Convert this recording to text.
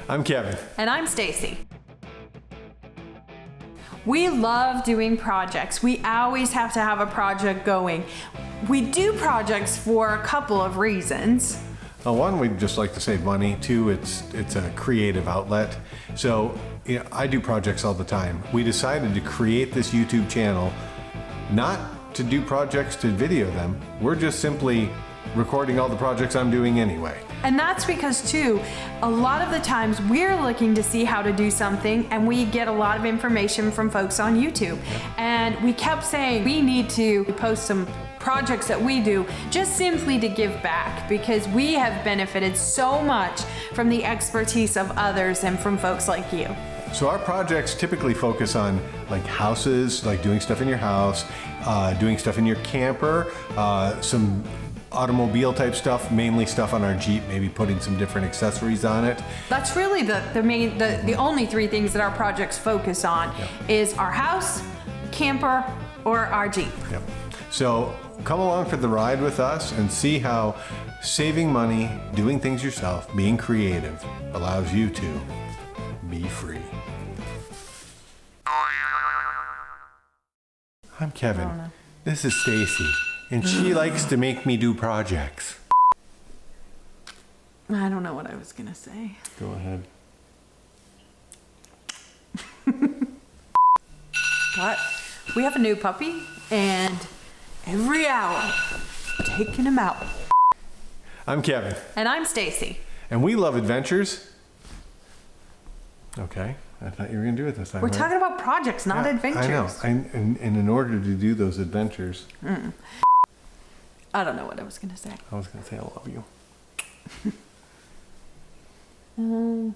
I'm Kevin. And I'm Stacy. We love doing projects. We always have to have a project going. We do projects for a couple of reasons. One, we'd just like to save money. Two, it's a creative outlet. So I do projects all the time. We decided to create this YouTube channel not to do projects to video them. We're just simply recording all the projects I'm doing anyway. And that's because too, a lot of the times we're looking to see how to do something and we get a lot of information from folks on YouTube. And we kept saying we need to post some projects that we do just simply to give back, because we have benefited so much from the expertise of others and from folks like you. So our projects typically focus on like houses, like doing stuff in your house, doing stuff in your camper, some automobile type stuff, mainly stuff on our Jeep, maybe putting some different accessories on it. That's really the only three things that our projects focus on is our house, camper, or our Jeep. Yep. So come along for the ride with us and see how saving money, doing things yourself, being creative allows you to be free. I'm Kevin. This is Stacy, and she likes to make me do projects. I don't know what I was gonna say. Go ahead. But we have a new puppy, and every hour, taking him out. I'm Kevin. And I'm Stacy. And we love adventures. Okay, I thought you were going to do it this time. We're talking about projects, not adventures. I know. And in order to do those adventures... I don't know what I was going to say. I was going to say I love you.